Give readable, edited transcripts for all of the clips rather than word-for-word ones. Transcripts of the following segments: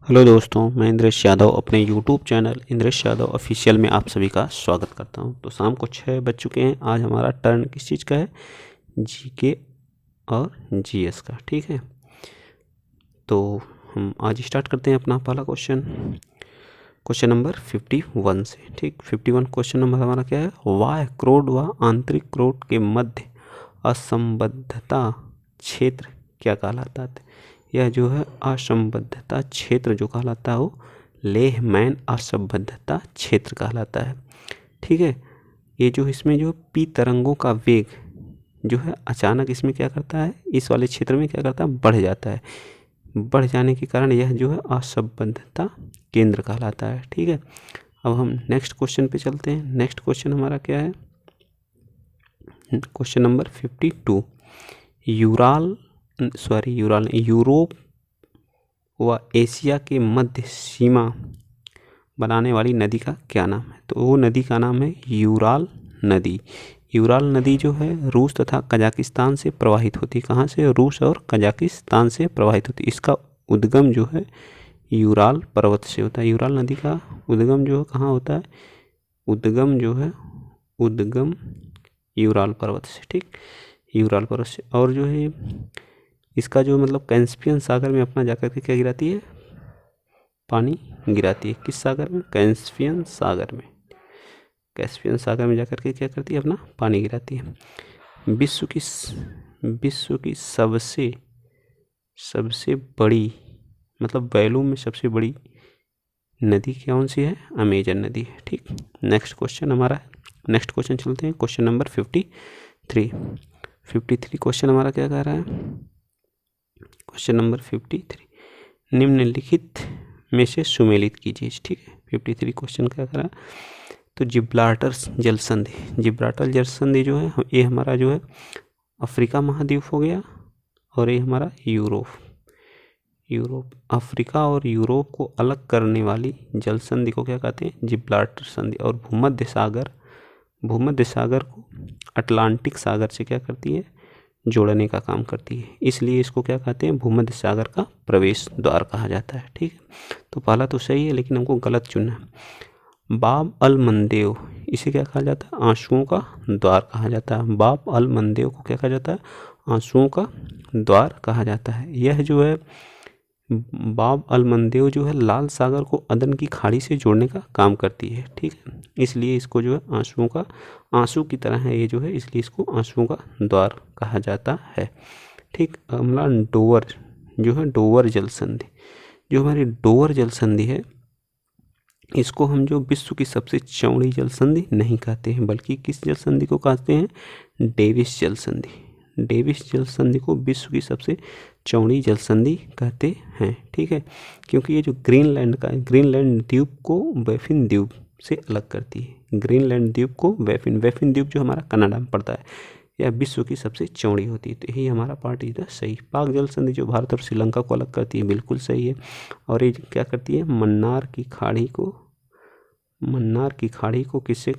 Hello दोस्तों, मैं इंद्रेश यादव अपने YouTube channel Indresh Yadav official में आप सभी का स्वागत करता हूं। तो शाम को 6 बज चुके हैं। आज हमारा टर्न किस चीज़ का है? जीके और जीएस का। ठीक है, तो हम आज स्टार्ट करते हैं अपना पहला क्वेश्चन नंबर 51 से। ठीक, 51 क्वेश्चन नंबर हमारा क्या है? बाह्य क्रोड व आंतरिक क्रोड के मध्य असंबद्धता क्षेत्र क्या कहलाता है? यह जो है असंबद्धता क्षेत्र जो कहलाता है वो लेहमैन असंबद्धता क्षेत्र कहलाता है। ठीक है, ये जो इसमें जो पी तरंगों का वेग जो है अचानक इसमें क्या करता है, इस वाले क्षेत्र में क्या करता है, बढ़ जाता है। बढ़ जाने के कारण यह जो है असंबद्धता केंद्र कहलाता है। ठीक है, अब हम नेक्स्ट क्वेश्चन पे चलते हैं। नेक्स्ट क्वेश्चन हमारा क्या है? Question number 52। यूरोप व एशिया के मध्य सीमा बनाने वाली नदी का क्या नाम है? तो वो नदी का नाम है यूराल नदी। यूराल नदी जो है रूस तथा कजाकिस्तान से प्रवाहित होती है। कहाँ से? रूस और कजाकिस्तान से प्रवाहित होती है। इसका उद्गम जो है यूराल पर्वत से होता है। यूराल नदी का उद्गम जो है कहाँ होता है? उद्गम जो है उद्गम यूराल पर्वत से। ठीक, यूराल पर्वत से। और जो है इसका जो मतलब कैस्पियन सागर में अपना जाकर के क्या गिराती है? पानी गिराती है। किस सागर में? कैस्पियन सागर में। कैस्पियन सागर में जाकर के क्या करती है? अपना पानी गिराती है। विश्व की सबसे बड़ी मतलब वैल्यूम में सबसे बड़ी नदी कौन सी है? अमेजन नदी है। ठीक, नेक्स्ट क्वेश्चन हमारा है। नेक्स्ट क्वेश्चन चलते हैं, क्वेश्चन नंबर 53 क्वेश्चन हमारा क्या कह रहा है? क्वेश्चन नंबर 53, निम्नलिखित में से सुमेलित कीजिए। ठीक है, 53 क्वेश्चन क्या कह रहा है? तो जिब्राल्टर जल संधि जो है ये हमारा जो है अफ्रीका महाद्वीप हो गया, और ये हमारा यूरोप अफ्रीका और यूरोप को अलग करने वाली जल संधि को क्या कहते हैं? जिब्राल्टर संधि। और भूमध्य सागर को अटलांटिक सागर से क्या करती है? जोड़ने का काम करती है। इसलिए इसको क्या कहते हैं? भूमध्य सागर का प्रवेश द्वार कहा जाता है। ठीक है, तो पहला तो सही है लेकिन हमको गलत चुनना है। बाब अल मंदेव, इसे क्या कहा जाता है? आंसुओं का द्वार कहा जाता है। बाब अल मंदेव को क्या कहा जाता है? आंसुओं का द्वार कहा जाता है। यह जो है बाब अल मंदेव जो है लाल सागर को अदन की खाड़ी से जोड़ने का काम करती है। ठीक है, इसलिए इसको जो है आंसू की तरह है ये जो है, इसलिए इसको आंसुओं का द्वार कहा जाता है। ठीक, अगला डोवर जो है डोवर जल संधि। जो हमारी डोवर जल संधि है इसको हम जो विश्व की सबसे चौड़ी जल संधि नहीं कहते हैं, बल्कि किस जल संधि को कहते हैं? डेविस जल संधि। डेविस जल संधि को विश्व की सबसे चौड़ी जल संधि कहते हैं। ठीक है, क्योंकि ये जो ग्रीनलैंड द्वीप को बैफिन द्वीप से अलग करती है। ग्रीनलैंड द्वीप को बैफिन द्वीप जो हमारा कनाडा में पड़ता है, यह विश्व की सबसे चौड़ी होती है। तो यही हमारा पार्ट इधर सही। पाक जल संधि जो भारत और श्रीलंका को अलग करती है, बिल्कुल सही है। और ये क्या करती है? मन्नार की खाड़ी को किससे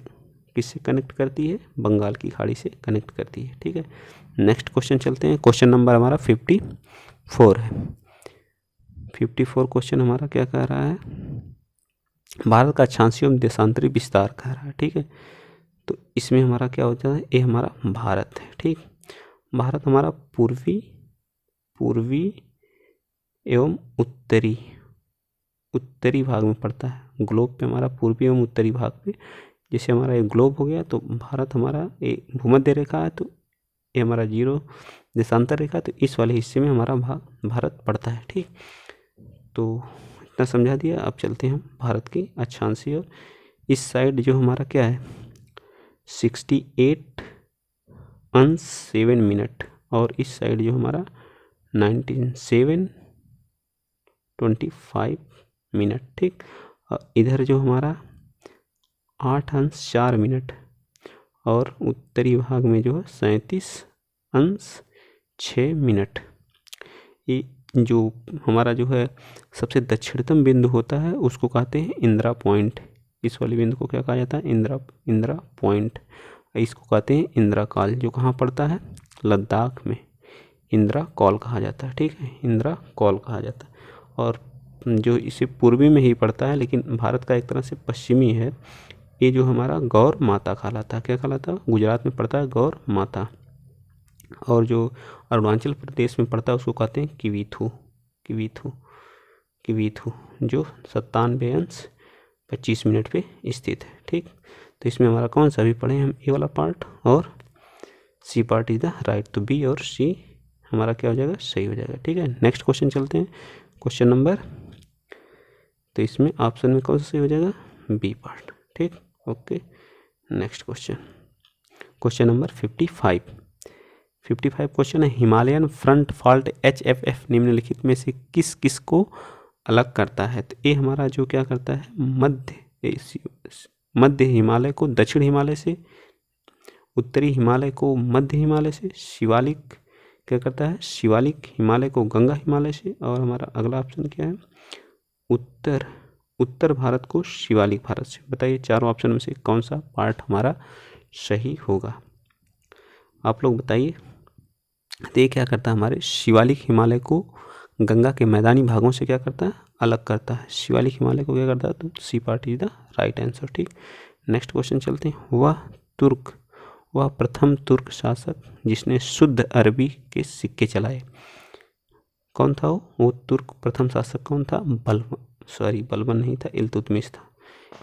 कनेक्ट करती है? बंगाल की खाड़ी से कनेक्ट करती है। ठीक है, नेक्स्ट क्वेश्चन चलते हैं। क्वेश्चन नंबर हमारा 54 है। 54 क्वेश्चन हमारा क्या कह रहा है? भारत का अक्षांशीय एवं देशांतरी विस्तार कह रहा है। ठीक है, तो इसमें हमारा क्या होता है? ये हमारा भारत है। ठीक, भारत हमारा पूर्वी एवं उत्तरी भाग में पड़ता है। ग्लोब पे हमारा पूर्वी एवं उत्तरी भाग पे, जैसे हमारा एक ग्लोब हो गया तो भारत हमारा एक भूमध्य रेखा है, तो ये हमारा 0 देशांतर रेखा, तो इस वाले हिस्से में हमारा भारत पड़ता है। ठीक, तो इतना समझा दिया। अब चलते हैं हम भारत की अक्षांशीय। और इस साइड जो हमारा क्या है? 68 और इस साइड जो हमारा 7:25 ठीक, और इधर जो हमारा 8:04 और उत्तरी भाग में जो है 37:06। ये जो हमारा जो है सबसे दक्षिणतम बिंदु होता है उसको कहते हैं इंदिरा पॉइंट। इस वाले बिंदु को क्या कहा जाता है? इंदिरा पॉइंट। इसको कहते हैं इंदिरा कॉल, जो कहाँ पड़ता है? लद्दाख में। इंदिरा कॉल कहा जाता है। ठीक है, इंदिरा कॉल कहा जाता है। और जो इसे पूर्वी में ही पड़ता है लेकिन भारत का एक तरह से पश्चिमी है। ये जो हमारा गौर माता कहलाता है। क्या कहलाता है? गुजरात में पड़ता है गौर माता, और जो अरुणाचल प्रदेश में पड़ता है उसको कहते हैं किवीथू। किवीथू किवीथू जो 97 अंश 25 मिनट पे स्थित है। ठीक, तो इसमें हमारा कौन सा भी पढ़े हम? ए वाला पार्ट, और C part is the right. तो बी और सी हमारा क्या हो जाएगा? सही हो जाएगा। ठीक है, नेक्स्ट क्वेश्चन चलते हैं। क्वेश्चन नंबर, तो इसमें ऑप्शन में कौन सा सही हो जाएगा? B part. ठीक, okay, next question, question number 55 question है, हिमालयन फ्रंट फॉल्ट HFF निम्नलिखित में से किस किस को अलग करता है? तो ये हमारा जो क्या करता है, मध्य हिमालय को दक्षिण हिमालय से, उत्तरी हिमालय को मध्य हिमालय से, शिवालिक क्या करता है, शिवालिक हिमालय को गंगा हिमालय से, और हमारा अगला ऑप्शन क्या है, उत्तर भारत को शिवालिक भारत से। बताइए चारों ऑप्शन में से कौन सा पार्ट हमारा सही होगा? आप लोग बताइए। तो ये क्या करता है, हमारे शिवालिक हिमालय को गंगा के मैदानी भागों से क्या करता है, अलग करता है। शिवालिक हिमालय को क्या करता है? तो C part is the right answer. ठीक, नेक्स्ट क्वेश्चन चलते हैं। वह प्रथम तुर्क शासक जिसने शुद्ध अरबी के सिक्के चलाए, कौन था वो तुर्क प्रथम शासक कौन था? बलबन नहीं था, इल्तुतमिश था।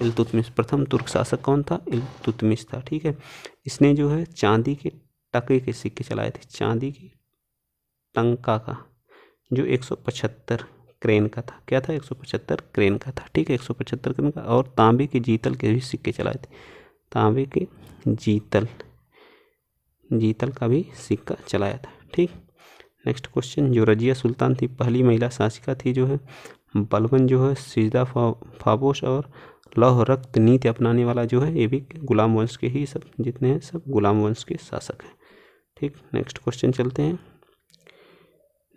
इल्तुतमिश प्रथम तुर्क शासक कौन था? इल्तुतमिश था। ठीक है, इसने जो है चांदी के टके के सिक्के चलाए थे, चांदी के टंका का, जो 175 क्रेन का था। क्या था? 175 क्रेन का था। ठीक है, 175 क्रेन का। और तांबे के जीतल के भी सिक्के चलाए थे, तांबे के जीतल का भी सिक्का चलाया था। ठीक, नेक्स्ट क्वेश्चन, जो रजिया सुल्तान थी, पहली महिला शासिका थी जो है, बलबन जो है सिजदा फाबोश और लौह रक्त नीति अपनाने वाला जो है, ये भी गुलाम वंश के ही, सब जितने हैं सब गुलाम वंश के शासक हैं। ठीक, नेक्स्ट क्वेश्चन चलते हैं।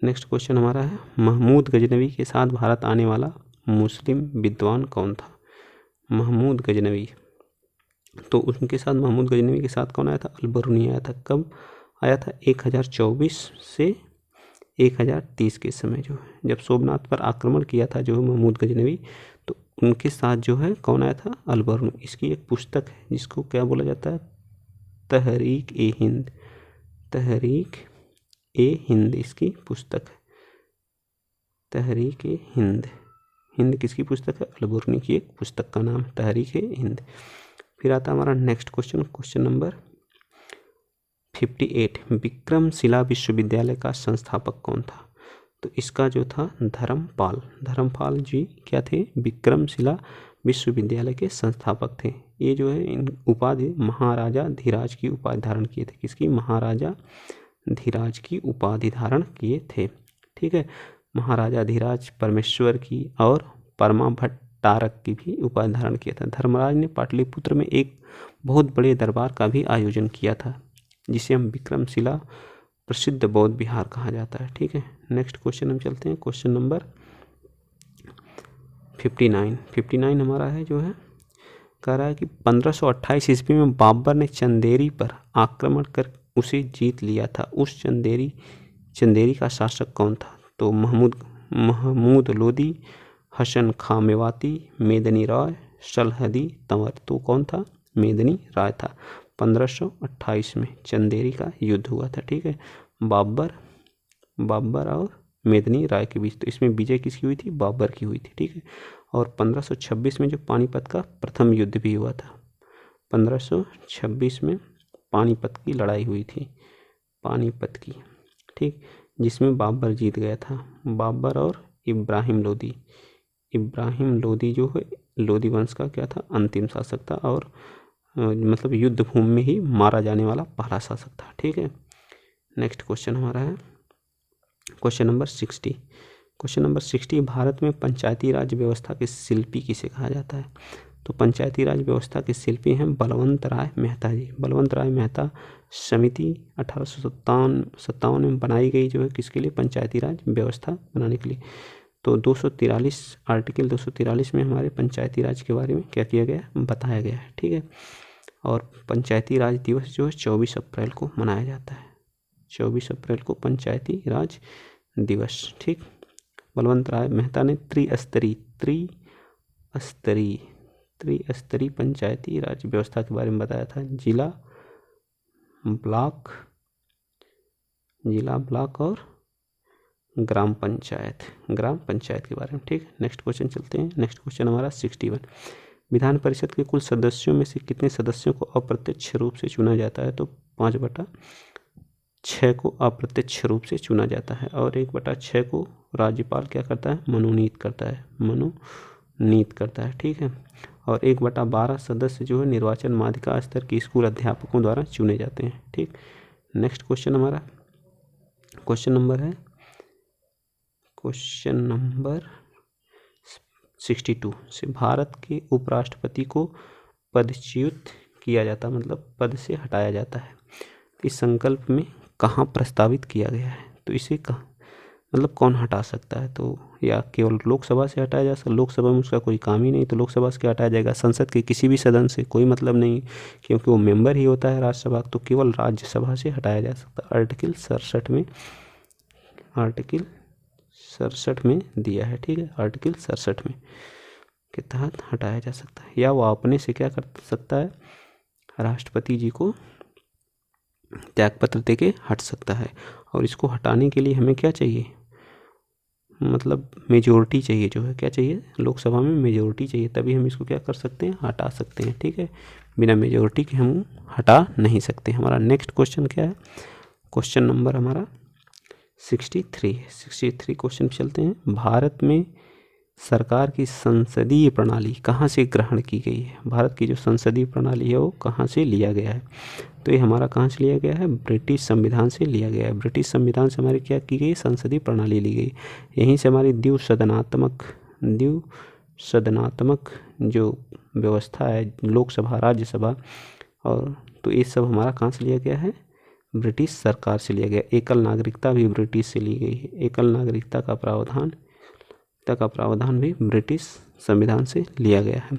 नेक्स्ट क्वेश्चन हमारा है, महमूद गजनवी के साथ भारत आने वाला मुस्लिम विद्वान कौन था? महमूद गजनवी, तो उनके साथ, महमूद गजनवी के साथ कौन आया था? अल-बरूनी आया था। कब आया था? 1024 से 1030 के समय जो है, जब सोमनाथ पर आक्रमण किया था जो महमूद गजनवी, तो उनके साथ जो है कौन आया था? अल-बरूनी। इसकी एक पुस्तक है जिसको क्या बोला जाता है? तहरीक-ए-हिंद। तहरीक-ए-हिंद इसकी पुस्तक है। तहरीक-ए-हिंद, हिंद किसकी पुस्तक है? अल-बरूनी की एक पुस्तक का नाम है तहरीक-ए-हिंद। फिर आता हमारा next question, question number 58, Vikramshila विश्वविद्यालय का संस्थापक कौन था? तो इसका जो था धर्मपाल जी क्या थे? विक्रमशिला विश्वविद्यालय के संस्थापक थे। ये जो है इन उपाधि महाराजा धीराज की उपाधि धारण किए थे। किसकी? महाराजा धीराज की उपाधि धारण किए थे। ठीक है, महाराजा धीराज परमेश्वर की और परमा भट्टारक की भी उपाधि धारण किया था। धर्मराज ने पाटलिपुत्र में एक बहुत बड़े दरबार का भी आयोजन किया था, जिसे हम विक्रमशिला प्रसिद्ध बौद्ध विहार कहा जाता है। ठीक है, नेक्स्ट क्वेश्चन हम चलते हैं। क्वेश्चन नंबर 59 हमारा है जो है, कह रहा है कि 1528 ईस्वी में बाबर ने चंदेरी पर आक्रमण कर उसे जीत लिया था। उस चंदेरी का शासक कौन था? तो महमूद लोदी, हसन खां मेवाती, मेदिनी राय, सलहदी तंवर। तो कौन था? मेदिनी राय था। 1528 में चंदेरी का युद्ध हुआ था। ठीक है, बाबर और मेदिनी राय के बीच। तो इसमें विजय किसकी हुई थी? बाबर की हुई थी। ठीक है, और 1526 में जो पानीपत का प्रथम युद्ध भी हुआ था, 1526 में पानीपत की लड़ाई हुई थी, पानीपत की। ठीक, जिसमें बाबर जीत गया था। बाबर और इब्राहिम लोदी जो है लोदी वंश का क्या था? अंतिम शासक था, और मतलब युद्ध भूमि में ही मारा जाने वाला पहला शासक था। ठीक है, नेक्स्ट क्वेश्चन हमारा है question number 60। Question number 60, Bharat में पंचायती राज व्यवस्था के शिल्पी किसे कहा जाता है? तो पंचायती राज व्यवस्था के शिल्पी हैं बलवंत राय मेहता जी। बलवंत राय मेहता समिति 1857 में बनाई गई जो है, किसके लिए? पंचायती राज व्यवस्था बनाने के लिए। तो 243 आर्टिकल 243 में हमारे पंचायती राज के बारे में क्या किया गया? बताया गया है। ठीक है, और पंचायती राज दिवस जो है 24 अप्रैल को मनाया जाता है। 24 अप्रैल को पंचायती राज दिवस। ठीक, बलवंत राय मेहता ने त्रिस्तरीय पंचायती राज व्यवस्था के बारे में बताया था। जिला, ब्लॉक और ग्राम पंचायत के बारे में। ठीक, नेक्स्ट क्वेश्चन चलते हैं। नेक्स्ट क्वेश्चन हमारा 61। विधान परिषद के कुल सदस्यों में से कितने सदस्यों को अप्रत्यक्ष रूप से चुना जाता है? तो 5/6 को अप्रत्यक्ष रूप से चुना जाता है और 1/6 को राज्यपाल क्या करता है? मनोनीत करता है। ठीक है, और 1/12 सदस्य जो है निर्वाचन माध्यमिका स्तर के स्कूल अध्यापकों द्वारा चुने जाते हैं। ठीक, नेक्स्ट क्वेश्चन हमारा क्वेश्चन नंबर 62 से भारत के उपराष्ट्रपति को पदच्युत किया जाता, मतलब पद से हटाया जाता है, इस संकल्प में कहाँ प्रस्तावित किया गया है? तो इसे मतलब कौन हटा सकता है? तो या केवल लोकसभा से हटाया जा सकता, लोकसभा में उसका कोई काम ही नहीं, तो लोकसभा से क्या हटाया जाएगा? संसद के किसी भी सदन से कोई मतलब नहीं, क्योंकि वो मेंबर ही होता है राज्यसभा, तो केवल राज्यसभा से हटाया जा सकता है। आर्टिकल 67 में दिया है। ठीक है, आर्टिकल 67 में के तहत हटाया जा सकता है, या वो अपने से क्या कर सकता है? राष्ट्रपति जी को त्यागपत्र देके हट सकता है। और इसको हटाने के लिए हमें क्या चाहिए? मतलब मेजोरिटी चाहिए, जो है क्या चाहिए? लोकसभा में मेजोरिटी चाहिए, तभी हम इसको क्या कर सकते हैं? हटा सकते हैं। ठीक है, बिना मेजोरिटी के हम हटा नहीं सकते। हमारा नेक्स्ट क्वेश्चन क्या है? क्वेश्चन नंबर हमारा 63 है। 63 क्वेश्चन चलते हैं। भारत में सरकार की संसदीय प्रणाली कहाँ से ग्रहण की गई है? भारत की जो संसदीय प्रणाली है वो कहाँ से लिया गया है? तो ये हमारा कहाँ से लिया गया है? ब्रिटिश संविधान से लिया गया है। ब्रिटिश संविधान से हमारी क्या की गई? संसदीय प्रणाली ली गई। यहीं से हमारी द्विसदनात्मक जो व्यवस्था है, लोकसभा, राज्यसभा, और तो ये सब हमारा कहाँ से लिया गया है? ब्रिटिश सरकार से लिया गया। एकल नागरिकता भी ब्रिटिश से ली गई है। एकल नागरिकता का प्रावधान भी ब्रिटिश संविधान से लिया गया है।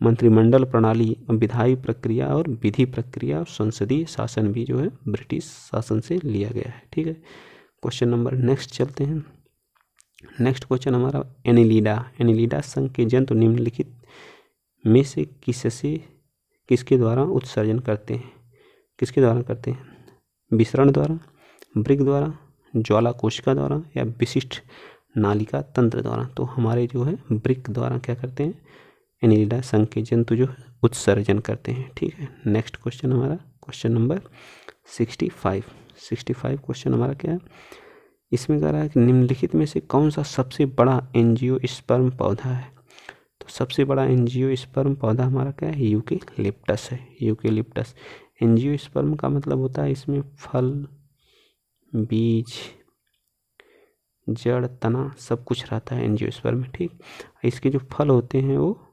मंत्रिमंडल प्रणाली, विधायी प्रक्रिया और विधि प्रक्रिया और संसदीय शासन भी जो है ब्रिटिश शासन से लिया गया है। ठीक है, क्वेश्चन नंबर नेक्स्ट चलते हैं। नेक्स्ट क्वेश्चन हमारा एनिलिडा संघ के जंतु निम्नलिखित में से किसके द्वारा उत्सर्जन करते हैं? किसके द्वारा करते हैं? विसरण द्वारा, ब्रिक द्वारा, ज्वाला कोशिका द्वारा, या विशिष्ट नालिका तंत्र द्वारा? तो हमारे जो है ब्रिक द्वारा क्या करते हैं? एनिलिडा संघ के जंतु जो उत्सर्जन करते हैं। ठीक है, नेक्स्ट क्वेश्चन हमारा क्वेश्चन नंबर 65 क्वेश्चन हमारा क्या है? इसमें कह रहा है कि निम्नलिखित में से कौन सा सबसे बड़ा एंजियोस्पर्म पौधा है? तो सबसे बड़ा एंजियोस्पर्म पौधा हमारा क्या है? यूकेलिप्टस है। यूकेलिप्टस। एंजियोस्पर्म का मतलब होता है इसमें फल, बीज, जड़, तना सब कुछ रहता है एंजियोस्पर्म में। ठीक, इसके जो फल होते हैं वो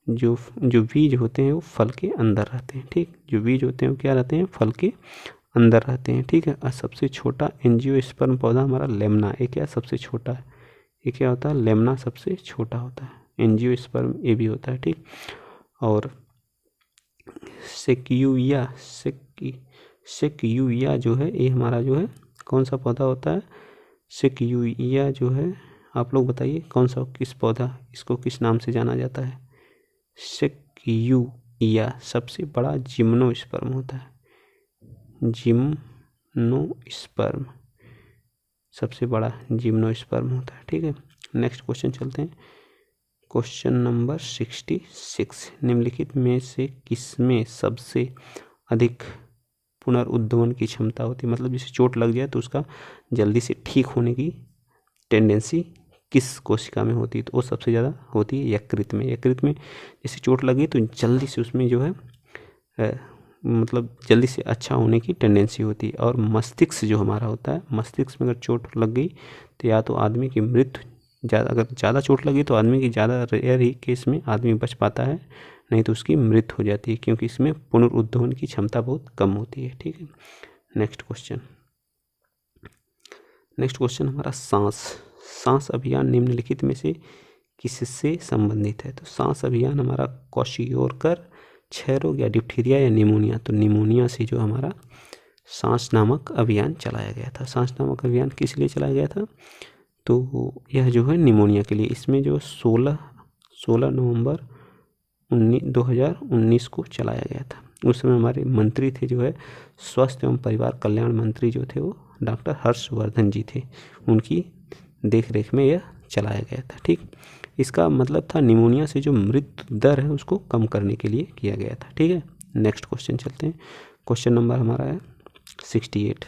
जो बीज होते हैं वो फल के अंदर रहते हैं। ठीक, जो बीज होते हैं वो क्या रहते हैं? फल के अंदर रहते हैं। ठीक है, और सबसे छोटा एंजियोस्पर्म पौधा हमारा लेमना। ये क्या सबसे छोटा है? ये क्या होता है? लेमना सबसे छोटा होता है। एंजियोस्पर्म ये भी होता है। ठीक, और सेक्यूया जो है ये हमारा जो है कौन सा पौधा होता है? सेक्यूया जो है, आप लोग बताइए कौन सा, किस पौधा, इसको किस नाम से जाना जाता है? सेक्यूया सबसे बड़ा जिम्नोस्पर्म होता है। जिम्नोस्पर्म सबसे बड़ा जिम्नोस्पर्म होता है। ठीक है, नेक्स्ट क्वेश्चन चलते हैं। क्वेश्चन नंबर 66 निम्नलिखित में से किसमें सबसे अधिक पुनरुद्धावन की क्षमता होती है? मतलब जैसे चोट लग जाए तो उसका जल्दी से ठीक होने की टेंडेंसी किस कोशिका में होती है? तो वो सबसे ज़्यादा होती है यकृत में। यकृत में जैसे चोट लगी तो जल्दी से उसमें जो है मतलब जल्दी से अच्छा होने की टेंडेंसी होती है। और मस्तिष्क जो हमारा होता है, मस्तिष्क में अगर चोट लग गई तो या तो आदमी की मृत्यु अगर ज़्यादा चोट लगी तो आदमी की ज़्यादा रेयर ही केस में आदमी बच पाता है, नहीं तो उसकी मृत्यु हो जाती है, क्योंकि इसमें पुनरुद्धावन की क्षमता बहुत कम होती है। ठीक है, नेक्स्ट क्वेश्चन हमारा सांस अभियान निम्नलिखित में से किससे संबंधित है? तो सांस अभियान हमारा क्वाशियोरकर क्षय रोग या डिप्थीरिया या निमोनिया? तो निमोनिया से जो हमारा सांस नामक अभियान चलाया गया था। सांस नामक अभियान किस लिए चलाया गया था? तो यह जो है निमोनिया के लिए, इसमें जो 16 नवंबर 2019 को चलाया गया था। उस समय हमारे मंत्री थे जो है स्वास्थ्य एवं परिवार कल्याण मंत्री जो थे वो डॉक्टर हर्षवर्धन जी थे, उनकी देख रेख में यह चलाया गया था। ठीक, इसका मतलब था निमोनिया से जो मृत्यु दर है उसको कम करने के लिए किया गया था। ठीक है, नेक्स्ट क्वेश्चन चलते हैं। क्वेश्चन नंबर हमारा है 68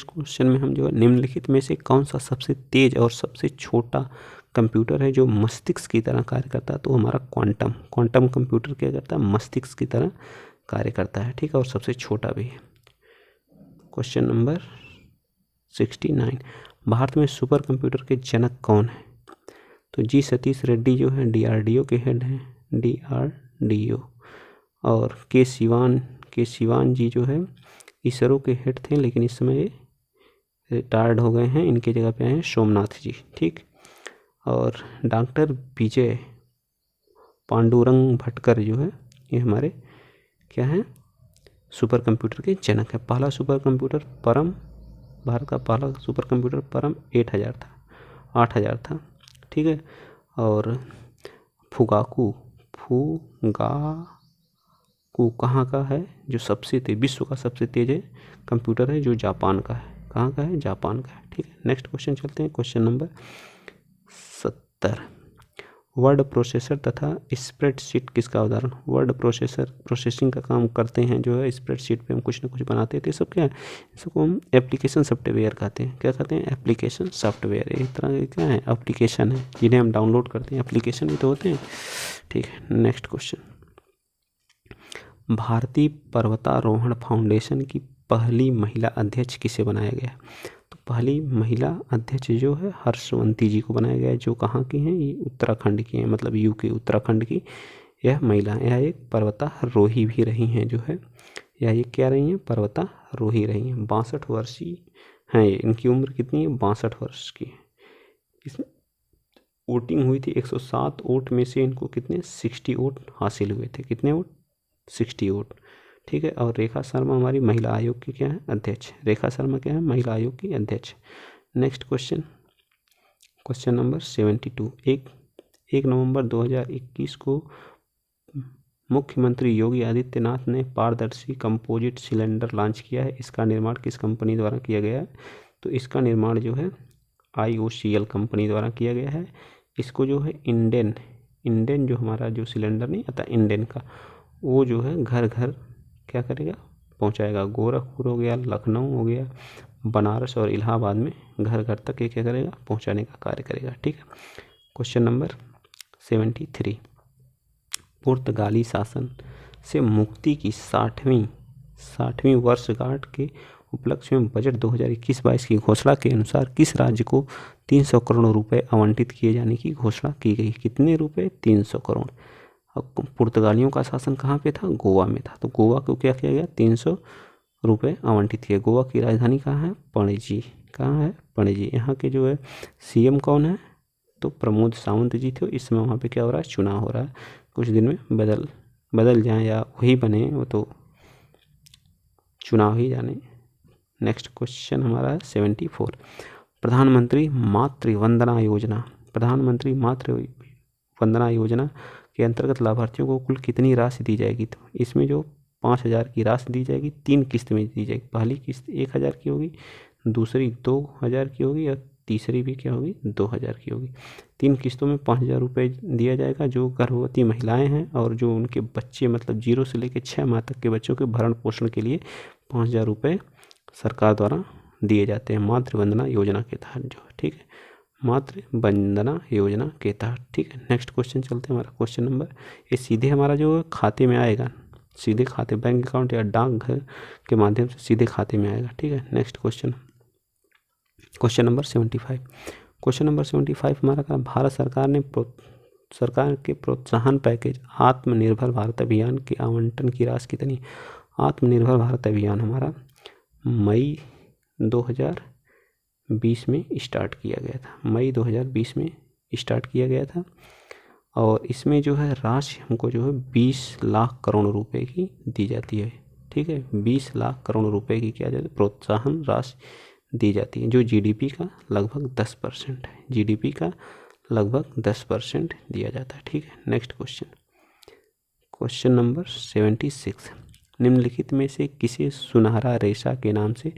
क्वेश्चन में हम जो है निम्नलिखित में से कौन सा सबसे तेज और सबसे छोटा कंप्यूटर है जो मस्तिष्क की तरह कार्य करता है? तो हमारा क्वांटम कंप्यूटर क्या करता है? मस्तिष्क की तरह कार्य करता है। ठीक है, और सबसे छोटा भी है। क्वेश्चन नंबर 69, भारत में सुपर कंप्यूटर के जनक कौन है? तो जी सतीश रेड्डी जो है DRDO के हेड हैं, DRDO। और के सिवान जी जो है इसरो के हेड थे, लेकिन इस समय ये रिटायर्ड हो गए हैं, इनके जगह पे आए हैं सोमनाथ जी। ठीक, और डॉक्टर विजय पांडुरंग भटकर जो है ये हमारे क्या हैं? सुपर कंप्यूटर के जनक है। पहला सुपर कंप्यूटर परम, भारत का पहला सुपर कंप्यूटर परम 8,000 था। ठीक है, और फुगाकू कहाँ का है? जो सबसे तेज, विश्व का सबसे तेज है कंप्यूटर है जो जापान का है। कहाँ का है? जापान का है। ठीक है, नेक्स्ट क्वेश्चन चलते हैं। क्वेश्चन नंबर 70, वर्ड प्रोसेसर तथा स्प्रेडशीट किसका उदाहरण? वर्ड प्रोसेसिंग का काम करते हैं जो है, स्प्रेडशीट पे हम कुछ ना कुछ बनाते थे। सब क्या है? इसको हम एप्लीकेशन सॉफ्टवेयर कहते हैं। क्या कहते हैं? Application software. एक तरह के क्या है? एप्लीकेशन है जिन्हें हम डाउनलोड करते हैं, एप्लीकेशन भी तो होते हैं। ठीक है, नेक्स्ट क्वेश्चन, भारतीय पर्वतारोहण फाउंडेशन की पहली महिला अध्यक्ष किसे बनाया गया? तो पहली महिला अध्यक्ष जो है हर्षवंती जी को बनाया गया है, जो कहाँ की हैं? ये उत्तराखंड की हैं, मतलब यूके उत्तराखंड की यह महिला। यह एक पर्वतारोही भी रही हैं जो है, या ये क्या रही हैं? पर्वतारोही रही हैं। 62 वर्षीय हैं ये। इनकी उम्र कितनी है? 62 वर्ष की है। इसमें वोटिंग हुई थी 107 वोट में से इनको कितने? 60 वोट हासिल हुए थे। कितने वोट? 60 वोट। ठीक है, और रेखा शर्मा हमारी महिला आयोग की क्या है? अध्यक्ष। रेखा शर्मा क्या है? महिला आयोग की अध्यक्ष। नेक्स्ट क्वेश्चन, क्वेश्चन नंबर 72, 1 नवंबर 2021 को मुख्यमंत्री योगी आदित्यनाथ ने पारदर्शी कंपोजिट सिलेंडर लॉन्च किया है। इसका निर्माण किस कंपनी द्वारा किया गया है? तो इसका निर्माण जो है IOCL कंपनी द्वारा किया गया है। इसको जो है इंडेन जो हमारा जो सिलेंडर नहीं आता इंडेन का, वो जो है घर घर क्या करेगा? पहुंचाएगा। गोरखपुर हो गया, लखनऊ हो गया, बनारस और इलाहाबाद में घर घर तक ये क्या करेगा? पहुंचाने का कार्य करेगा। ठीक है, क्वेश्चन नंबर 73, पुर्तगाली शासन से मुक्ति की 60वीं वर्षगांठ के उपलक्ष्य में बजट 2021-22 की घोषणा के अनुसार किस राज्य को 300 करोड़ रुपए आवंटित किए जाने की घोषणा की गई? कितने रुपए? 300 करोड़। अब पुर्तगालियों का शासन कहाँ पे था? गोवा में था। तो गोवा को क्या किया गया? 300 रुपये आवंटित किए। गोवा की राजधानी कहाँ है? पणजी। कहाँ है? पणजी। यहाँ के जो है CM कौन है? तो प्रमोद सावंत जी थे। इस समय वहाँ पे क्या हो रहा है? चुनाव हो रहा है। कुछ दिन में बदल जाए या वही बने, वो तो चुनाव ही जाने। नेक्स्ट क्वेश्चन हमारा है 74, प्रधानमंत्री मातृ वंदना योजना के अंतर्गत लाभार्थियों को कुल कितनी राशि दी जाएगी? तो इसमें जो 5,000 की राशि दी जाएगी, 3 किस्त में दी जाएगी। पहली किस्त 1,000 की होगी, दूसरी 2,000 की होगी, और तीसरी भी क्या होगी? 2,000 की होगी। 3 किस्तों में 5,000 रुपये दिया जाएगा। जो गर्भवती महिलाएं हैं और जो उनके बच्चे, मतलब 0 से लेकर 6 माह तक के बच्चों के भरण पोषण के लिए 5,000 रुपये सरकार द्वारा दिए जाते हैं मातृ वंदना योजना के तहत जो है। ठीक है, मातृ वंदना योजना के तहत। ठीक है, नेक्स्ट क्वेश्चन चलते हैं। हमारा क्वेश्चन नंबर, ये सीधे हमारा जो खाते में आएगा, सीधे खाते, बैंक अकाउंट या डाकघर के माध्यम से सीधे खाते में आएगा। ठीक है, next question, question number 75। Question number 75 हमारा का, भारत सरकार के प्रोत्साहन पैकेज आत्मनिर्भर भारत अभियान के आवंटन की राशि कितनी? आत्मनिर्भर भारत अभियान हमारा मई 2020 में स्टार्ट किया गया था। मई 2020 में स्टार्ट किया गया था, और इसमें जो है राशि हमको जो है 20 लाख करोड़ रुपए की दी जाती है। ठीक है, 20 लाख करोड़ रुपए की क्या जाती है? प्रोत्साहन राशि दी जाती है, जो जीडीपी का लगभग 10% है। जीडीपी का लगभग 10% दिया जाता है। ठीक है, नेक्स्ट क्वेश्चन, क्वेश्चन नंबर 76। निम्नलिखित में से किसे सुनहरा रेशा के नाम से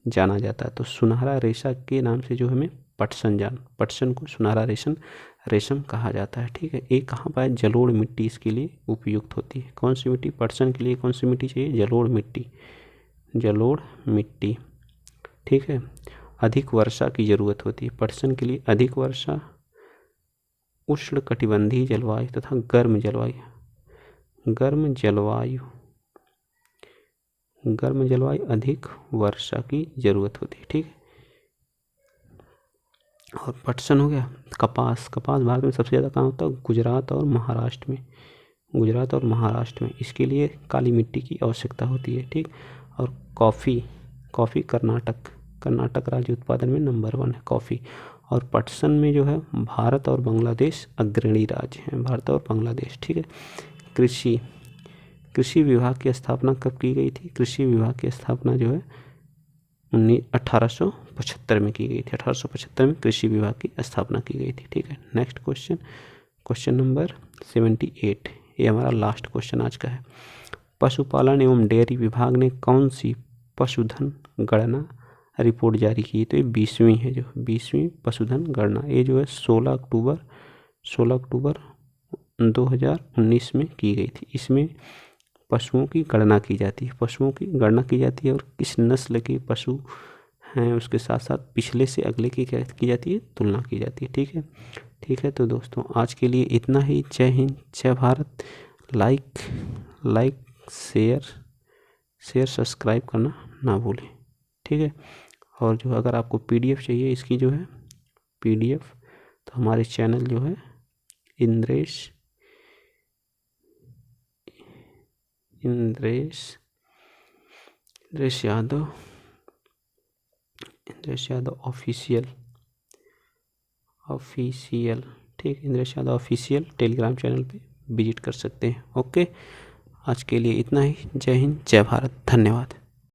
जाना जाता है? तो सुनहरा रेशा के नाम से जो हमें पटसन को सुनहरा रेशम कहा जाता है। ठीक है, ये कहाँ पर है? जलोढ़ मिट्टी इसके लिए उपयुक्त होती है। कौन सी मिट्टी? पटसन के लिए कौन सी मिट्टी चाहिए? जलोढ़ मिट्टी। ठीक है, अधिक वर्षा की जरूरत होती है पटसन के लिए। अधिक वर्षा, उष्ण कटिबंधीय जलवायु तथा गर्म जलवायु अधिक वर्षा की जरूरत होती है। ठीक है, और पटसन हो गया। कपास भारत में सबसे ज़्यादा कहाँ होता है? गुजरात और महाराष्ट्र में। इसके लिए काली मिट्टी की आवश्यकता होती है। ठीक, और कॉफ़ी कर्नाटक राज्य उत्पादन में नंबर 1 है कॉफ़ी। और पटसन में जो है भारत और बांग्लादेश अग्रणी राज्य हैं, भारत और बांग्लादेश। ठीक है, कृषि विभाग की स्थापना कब की गई थी? कृषि विभाग की स्थापना जो है 1875 में की गई थी। 1875 में कृषि विभाग की स्थापना की गई थी। ठीक है, नेक्स्ट क्वेश्चन नंबर 78। ये हमारा लास्ट क्वेश्चन आज का है। पशुपालन एवं डेयरी विभाग ने कौन सी पशुधन गणना रिपोर्ट जारी की? तो ये 20वीं है, जो 20वीं पशुधन गणना, ये जो है 16 अक्टूबर 2019 में की गई थी। इसमें पशुओं की गणना की जाती है और किस नस्ल के पशु हैं उसके साथ साथ पिछले से अगले की क्या की जाती है? तुलना की जाती है। ठीक है, तो दोस्तों आज के लिए इतना ही। जय हिंद, जय भारत। लाइक शेयर सब्सक्राइब करना ना भूलें। ठीक है, और जो अगर आपको पीडीएफ चाहिए इसकी जो है पीडीएफ, तो हमारे चैनल जो है इंद्रेश यादव ऑफिशियल। ठीक, Indresh Yadav official Telegram channel पे विजिट कर सकते हैं। ओके, आज के लिए इतना ही। जय हिंद, जय भारत, धन्यवाद।